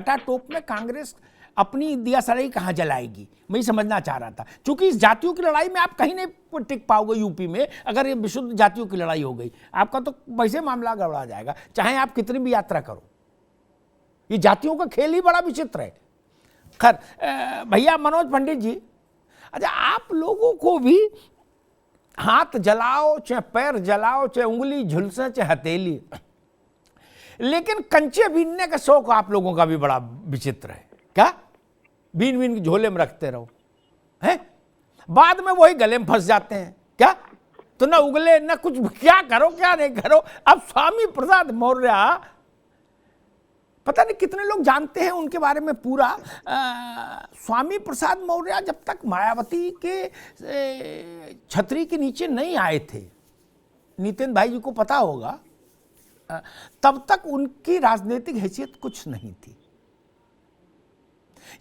घटाटोप में कांग्रेस अपनी दिया सराई कहाँ जलाएगी, मैं समझना चाह रहा था। क्योंकि इस जातियों की लड़ाई में आप कहीं नहीं टिक पाओगे यूपी में, अगर ये विशुद्ध जातियों की लड़ाई हो गई आपका तो वैसे मामला गड़बड़ा जाएगा, चाहे आप कितनी भी यात्रा करो। ये जातियों का खेल ही बड़ा विचित्र है। खैर भैया मनोज पंडित जी, अच्छा आप लोगों को भी हाथ जलाओ चाहे पैर जलाओ चाहे उंगली झुलसे चाहे हथेली, लेकिन कंचे बीनने का शौक आप लोगों का भी बड़ा विचित्र है। क्या बीन बीन झोले में रखते रहो हैं, बाद में वही गले में फंस जाते हैं। क्या तो ना उगले ना कुछ, क्या करो क्या नहीं करो। अब स्वामी प्रसाद मौर्य, पता नहीं कितने लोग जानते हैं उनके बारे में पूरा। स्वामी प्रसाद मौर्य जब तक मायावती के छतरी के नीचे नहीं आए थे, नितिन भाई जी को पता होगा, तब तक उनकी राजनीतिक हैसियत कुछ नहीं थी।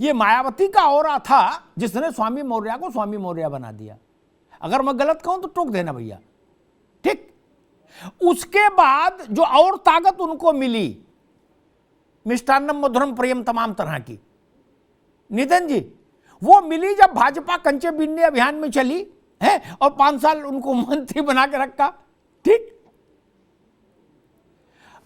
ये मायावती का औरा था जिसने स्वामी मौर्य को स्वामी मौर्य बना दिया। अगर मैं गलत कहूं तो टोक देना भैया, ठीक। उसके बाद जो और ताकत उनको मिली, मिष्टान्नम मधुरम प्रियम तमाम तरह की, नितिन जी, वो मिली जब भाजपा कंचे बीनने अभियान में चली है और 5 साल उनको मंत्री बना के रखा, ठीक।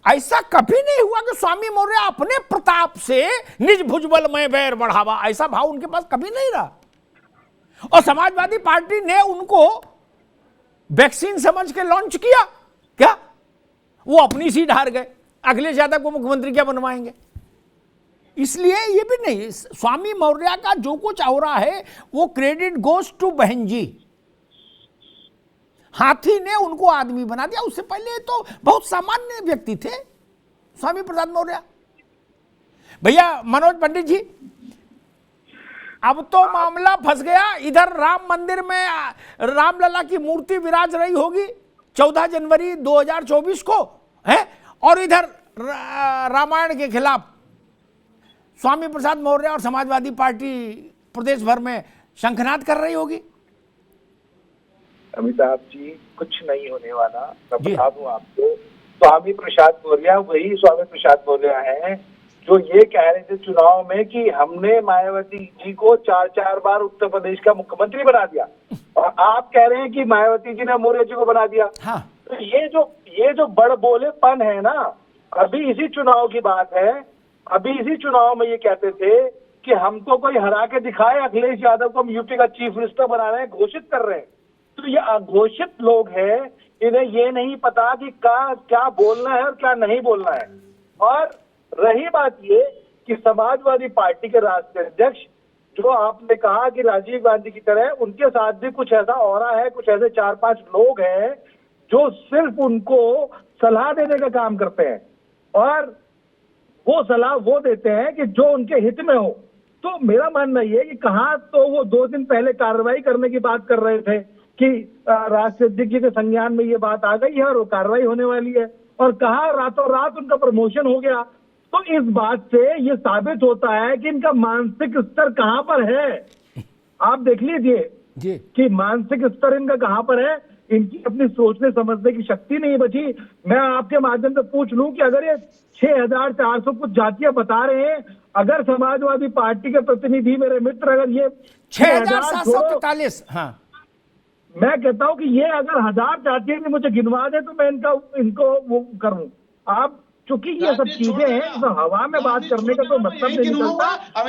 ऐसा कभी नहीं हुआ कि स्वामी मौर्य अपने प्रताप से निज भुजबल में बैर बढ़ावा, ऐसा भाव उनके पास कभी नहीं रहा। और समाजवादी पार्टी ने उनको वैक्सीन समझ के लॉन्च किया, क्या वो अपनी सीट हार गए, अखिलेश यादव को मुख्यमंत्री क्या बनवाएंगे। इसलिए ये भी नहीं, स्वामी मौर्य का जो कुछ हो रहा है वो क्रेडिट गोज टू बहन जी। हाथी ने उनको आदमी बना दिया, उससे पहले तो बहुत सामान्य व्यक्ति थे स्वामी प्रसाद मौर्य। भैया मनोज पंडित जी, अब तो मामला फंस गया। इधर राम मंदिर में रामलला की मूर्ति विराज रही होगी 14 जनवरी 2024 को है, और इधर रामायण के खिलाफ स्वामी प्रसाद मौर्य और समाजवादी पार्टी प्रदेश भर में शंखनाद कर रही होगी। अमिताभ जी, कुछ नहीं होने वाला। मैं बता दूं आपको, स्वामी प्रसाद मौर्य वही स्वामी प्रसाद मौर्य हैं जो ये कह रहे थे चुनाव में कि हमने मायावती जी को 4 बार उत्तर प्रदेश का मुख्यमंत्री बना दिया, और आप कह रहे हैं कि मायावती जी ने मौर्य जी को बना दिया। हाँ। तो ये जो बड़ बोलेपन है ना, अभी इसी चुनाव की बात है। अभी इसी चुनाव में ये कहते थे कि हमको कोई हरा के दिखाए, अखिलेश यादव को हम यूपी का चीफ मिनिस्टर बना रहे हैं, घोषित कर रहे हैं। तो ये अघोषित लोग हैं, इन्हें ये नहीं पता कि क्या बोलना है और क्या नहीं बोलना है। और रही बात ये कि समाजवादी पार्टी के राष्ट्रीय अध्यक्ष, जो आपने कहा कि राजीव गांधी की तरह, उनके साथ भी कुछ ऐसा औरा है, कुछ ऐसे 4-5 लोग हैं जो सिर्फ उनको सलाह देने का काम करते हैं, और वो सलाह वो देते हैं कि जो उनके हित में हो। तो मेरा मानना ये है कि कहाँ तो वो 2 दिन पहले कार्रवाई करने की बात कर रहे थे कि राष्ट्रीय अध्यक्ष जी के संज्ञान में ये बात आ गई है और वो कार्रवाई होने वाली है, और कहा रातों रात उनका प्रमोशन हो गया। तो इस बात से ये साबित होता है कि इनका मानसिक स्तर कहाँ पर है। आप देख लीजिए कि मानसिक स्तर इनका कहाँ पर है। इनकी अपनी सोचने समझने की शक्ति नहीं बची। मैं आपके माध्यम से पूछ लूं कि अगर ये 6400 कुछ जातियां बता रहे हैं, अगर समाजवादी पार्टी के प्रतिनिधि मेरे मित्र अगर ये 6743, हाँ, मैं कहता हूं कि ये अगर 1000 जातियां भी मुझे गिनवा दे तो मैं इनको वो करूं। आप चूंकि ये सब चीजें हैं, तो हवा में बात करने का तो मतलब नहीं निकलता।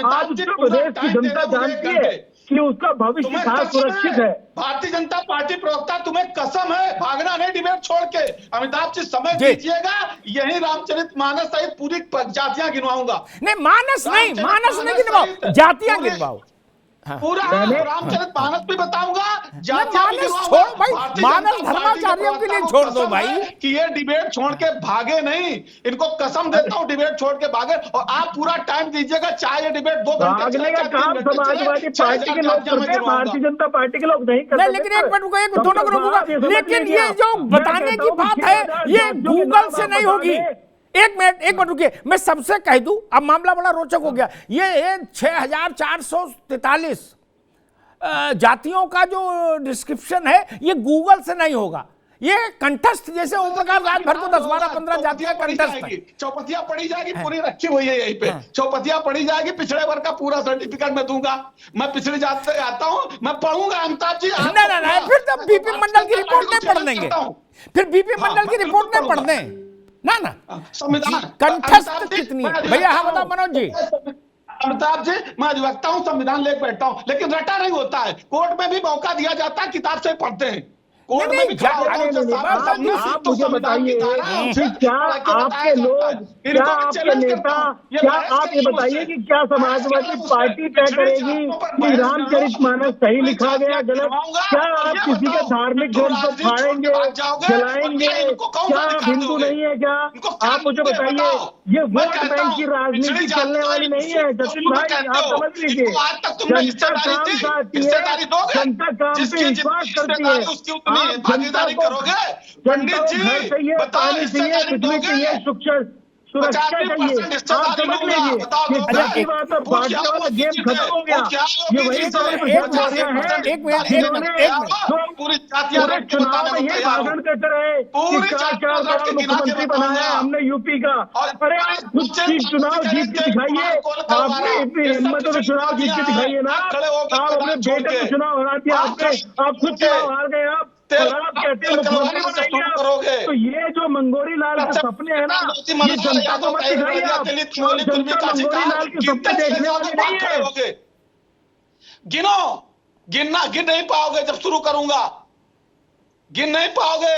आज उत्तर प्रदेश की जनता जानती है कि उसका भविष्य कहाँ सुरक्षित है। भारतीय जनता पार्टी प्रवक्ता, तुम्हें कसम है, भागना नहीं डिबेट छोड़ के। अमिताभ जी समय दीजिएगा, यही रामचरितमानस सहित पूरी जातियां गिनवाऊंगा। नहीं मानस नहीं गिनवाओ, जातियां गिनवाओ। पूरा रामचरितमानस भी बताऊंगा, मानस छोड़ भाई, मानस धर्माचार्यों के लिए छोड़ दो भाई कि ये डिबेट छोड़ के भागे नहीं। इनको कसम देता हूँ डिबेट छोड़ के भागे, और आप पूरा टाइम दीजिएगा, चाहे ये डिबेट 2 घंटे चले, समाजवादी पार्टी के लोग करते हैं, भारतीय जनता पार्टी के लोग नहीं करते। लेकिन एक मिनट दोनों को रोकूंगा, लेकिन ये जो बताने की बात है ये गूगल से नहीं होगी। एक मिनट रुकिए, मैं सबसे कह दूं, अब मामला बड़ा रोचक हो गया। ये 6443 जातियों का जो डिस्क्रिप्शन है ये गूगल से नहीं होगा, ये कंठस्थ, जैसे ओम प्रकाश राजभर को 10, 12, 15 जातियां कंठस्थ है। चौपतियां पढ़ी जाएगी, पूरी रखी हुई है यहीं पे। चौपतियां पढ़ी जाएगी, पिछड़े वर्ग का पूरा सर्टिफिकेट मैं दूंगा। मैं पिछड़े जात से आता हूं, मैं पढ़ूंगा अमिताभ जी। नहीं, फिर तो बीपी मंडल की रिपोर्ट नहीं पढ़ देंगे, फिर बीपी मंडल की रिपोर्ट नहीं पढ़ दें ना। संविधान कंठस्थ कितनी है भैया? हाँ बताओ मनोज जी। अमिताभ जी, मैं अधिवक्ता हूं, संविधान लेकर बैठा हूं, लेकिन रटा नहीं होता है। कोर्ट में भी मौका दिया जाता है, किताब से पढ़ते हैं। कोर्ट में भी आप मुझे बताइए कि क्या आपके लोग, क्या आपके नेता, क्या आप ये बताइए कि क्या समाजवादी पार्टी तय करेगी कि रामचरितमानस सही लिखा गया गलत? क्या आप किसी के धार्मिक ग्रंथ को फाड़ेंगे, जलाएंगे? क्या आप हिंदू नहीं है क्या? आप मुझे बताइए, ये वोट बैंक की राजनीति चलने वाली नहीं है जतिन भाई, आप समझ लीजिए। जनता काम से आती है, जनता काम पे विश्वास करती है। भागीदारी करोगे? पंडित जी बताओ, हिस्सेदारी दोगे? सुरक्षा चाहिए, आप समझ लीजिए। ये बात अब भाजपा वाला गेम खत्म हो गया। ये वही तो पूरे चुनाव में ये भाषण देते रहे कि 4 बार मुख्यमंत्री बनाया हमने यूपी का। अरे आप खुद चुनाव जीत के दिखाइए, आपने इतनी हिम्मत है तो चुनाव जीत के दिखाइए ना। आप अपने बेटे को चुनाव हरा दिया आपने, आप खुद चुनाव हार गए। आप आप कहते हैं मुख्यमंत्री बनाएंगे, तो ये जो मंगोरी लाल के सपने हैं ना, ये जनता को मत दिखाइए आप। जनता मंगोरी लाल के सपने देखने वाली नहीं है। गिनो, गिन नहीं पाओगे जब शुरू करूंगा, गिन नहीं पाओगे।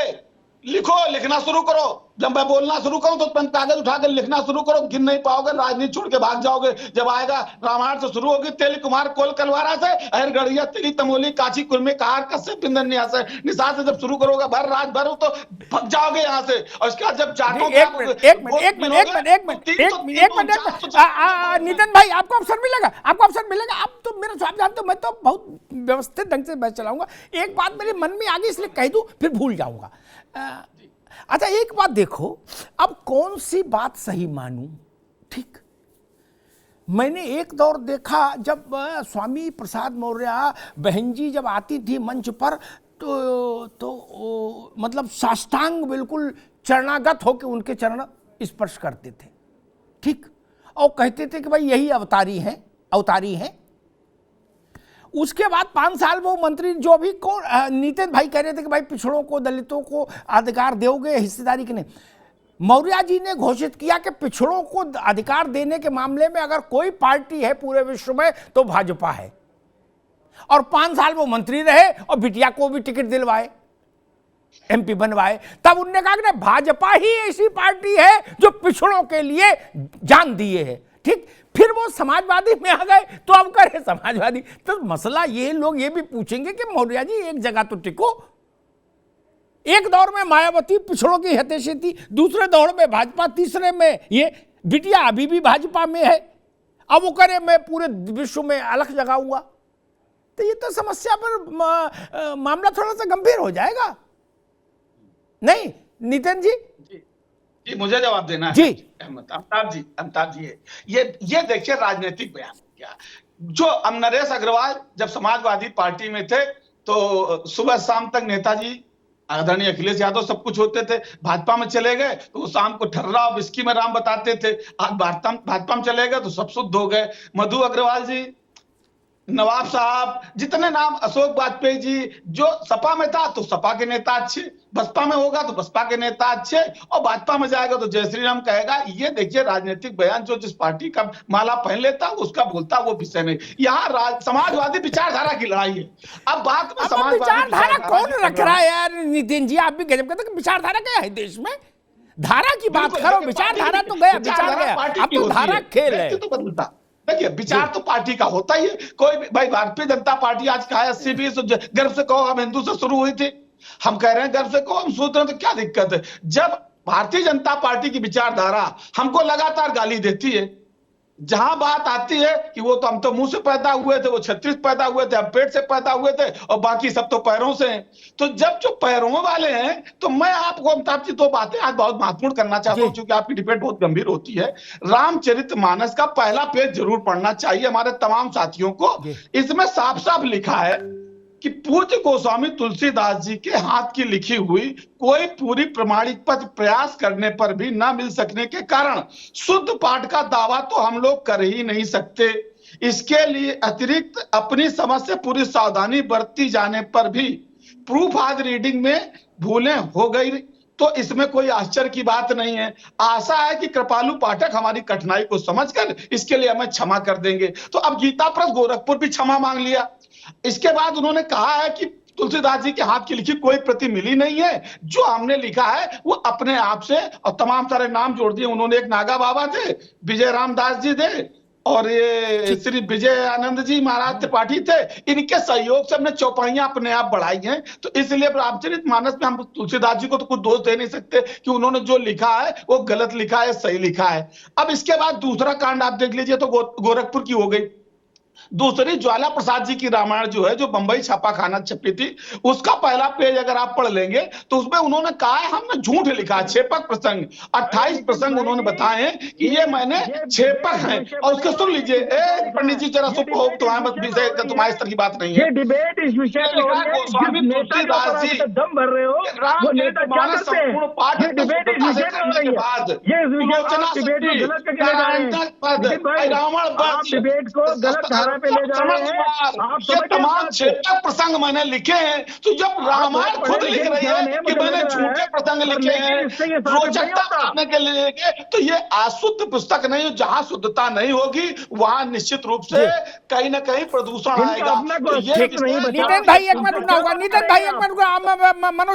लिखो, लिखना शुरू करो। जब मैं बोलना शुरू करूं तो कागज उठाकर लिखना शुरू करो। गिन नहीं पाओगे, राजनीति छोड़ के भाग जाओगे। जब आएगा रामायण से शुरू होगी, तेली कुमार कोल कलवारा से, अहरगढ़िया तिली तमोली काची कुर्मी कहार कस्से पिंदन निशा से जब शुरू करोगे भर रात भर तो भग जाओगे यहाँ से। और उसके बाद जब जाटों एक मिनट नितिन भाई, आपको अवसर मिलेगा, आपको अवसर मिलेगा। आप तो मेरा जवाब जानते हो, मैं तो बहुत व्यवस्थित ढंग से बहस चलाऊंगा। एक बात मेरे मन में आ गई इसलिए कह दूं, फिर भूल जाऊंगा। अच्छा एक बात देखो, अब कौन सी बात सही मानूं? ठीक, मैंने एक दौर देखा जब स्वामी प्रसाद मौर्य बहन जी जब आती थी मंच पर तो मतलब साष्टांग बिल्कुल चरणागत होकर उनके चरण स्पर्श करते थे। ठीक, और कहते थे कि भाई यही अवतारी हैं। उसके बाद 5 साल वो मंत्री जो भी नितिन भाई कह रहे थे कि भाई पिछड़ों को, दलितों को अधिकार दोगे, हिस्सेदारी के नहीं। मौर्य जी ने घोषित किया कि पिछड़ों को अधिकार देने के मामले में अगर कोई पार्टी है पूरे विश्व में तो भाजपा है। और 5 साल वो मंत्री रहे और बिटिया को भी टिकट दिलवाए, MP बनवाए। तब उन्होंने कहा कि भाजपा ही ऐसी पार्टी है जो पिछड़ों के लिए जान दिए है। ठीक, फिर वो समाजवादी में आ गए तो अब करे समाजवादी। तो मसला ये, लोग ये भी पूछेंगे कि मौर्य जी एक जगह तो टिको। एक दौर में मायावती पिछड़ों की हितैषी थी, दूसरे दौर में भाजपा, तीसरे में ये बिटिया अभी भी भाजपा में है। अब वो करे मैं पूरे विश्व में अलग जगाऊंगा, तो ये तो समस्या पर मामला थोड़ा सा गंभीर हो जाएगा। नहीं नितिन जी? जी मुझे जवाब देना है। जी अमिताभ जी ये देखिए राजनीतिक बयान क्या। जो नरेश अग्रवाल जब समाजवादी पार्टी में थे तो सुबह शाम तक नेताजी आदरणीय अखिलेश यादव सब कुछ होते थे। भाजपा में चले गए तो शाम को ठर्रा और विस्की में राम बताते थे। आज भाजपा में चले गए तो सब शुद्ध हो गए। मधु अग्रवाल जी, नवाब साहब, जितने नाम, अशोक वाजपेयी जी, जो सपा में था तो सपा के नेता अच्छे, बसपा में होगा तो बसपा के नेता अच्छे, और भाजपा में जाएगा तो जय श्री राम कहेगा। ये देखिए राजनीतिक बयान, जो जिस पार्टी का माला पहन लेता उसका बोलता वो विषय नहीं। यहाँ समाजवादी विचारधारा की लड़ाई है। अब बात में समाजवादी विचारधारा कौन रख रहा है यार? नितिन जी आप भी गजब कहते हैं, विचारधारा क्या है देश में? धारा की बात करो, विचारधारा तो गया, विचार गया, अब तो धारा खेल है। देखिए विचार तो पार्टी का होता ही है। कोई भाई भारतीय जनता पार्टी आज कहा 80-20 गर्व से कहो हम हिंदू से शुरू हुई थी, हम कह रहे हैं गर्व से कहो हम शूद्र, तो क्या दिक्कत है? जब भारतीय जनता पार्टी की विचारधारा हमको लगातार गाली देती है, जहां बात आती है कि वो तो हम तो मुंह से पैदा हुए थे, वो छत्तीस पैदा हुए थे, हम पेट से पैदा हुए थे और बाकी सब तो पैरों से हैं, तो जब जो पैरों वाले हैं, तो मैं आपको अमिताभ जी 2 बातें आज बहुत महत्वपूर्ण करना चाहता हूं, क्योंकि आपकी डिबेट बहुत गंभीर होती है। रामचरितमानस का पहला पेज जरूर पढ़ना चाहिए हमारे तमाम साथियों को। इसमें साफ साफ लिखा है कि पूज्य गोस्वामी तुलसीदास जी के हाथ की लिखी हुई कोई पूरी प्रमाणिक पद प्रयास करने पर भी न मिल सकने के कारण शुद्ध पाठ का दावा तो हम लोग कर ही नहीं सकते। इसके लिए अतिरिक्त अपनी समझ से पूरी सावधानी बरती जाने पर भी प्रूफ आज रीडिंग में भूलें हो गई तो इसमें कोई आश्चर्य की बात नहीं है। आशा है कि कृपालु पाठक हमारी कठिनाई को समझकर इसके लिए हमें क्षमा कर देंगे। तो अब गीता प्रेस गोरखपुर भी क्षमा मांग लिया। इसके बाद उन्होंने कहा है कि तुलसीदास जी के हाथ की लिखी कोई प्रति मिली नहीं है, जो हमने लिखा है वो अपने आप से, और तमाम सारे नाम जोड़ दिए उन्होंने। एक नागा बाबा थे, विजय रामदास जी थे, और ये श्री विजय आनंद जी महाराज त्रिपाठी थे। इनके सहयोग से हमने चौपाइयां अपने आप बढ़ाई हैं। तो इसलिए रामचरितमानस में हम तुलसीदास जी को तो कुछ दोष दे नहीं सकते कि उन्होंने जो लिखा है वो गलत लिखा है, सही लिखा है। अब इसके बाद दूसरा कांड आप देख लीजिए, तो गोरखपुर की हो गई। दूसरी ज्वाला प्रसाद जी की रामायण जो है, जो बंबई छापाखाना छपी थी, उसका पहला पेज अगर आप पढ़ लेंगे तो उसमें उन्होंने कहा है हमने झूठ लिखा, छेपक प्रसंग 28 प्रसंग उन्होंने बताए कि ये मैंने छेपक है। और उसको सुन लीजिए, पंडित जी जरा तुम्हारे स्तर की बात नहीं है। डिबेट इस विषय पे हो रही है, गोस्वामी तुलसीदास जी दम भर रहे हो, वो नेता क्या करते हैं? ये डिबेट इस विषय पे हो रही है, ये इस विषय पर आप डिबेट को गलत करके ले जा रहे हैं। आप डिबेट को गलत धारा पे ले जा रहे हैं। ये तमाम छेपक प्रसंग मैंने लिखे हैं। तो जब रामायण खुद लिख रही है कि मैंने झूठे प्रसंग लिखे हैं, रोचकता करने के लिए लिखे, तो ये अशुद्ध पुस्तक नहीं। जहां शुद्धता नहीं होगी वहां निश्चित रूप से कहीं ना कहीं प्रदूषण आएगा। नितिन भाई एक मिनट रुकना होगा, नितिन भाई एक मिनट रुकना, मनोज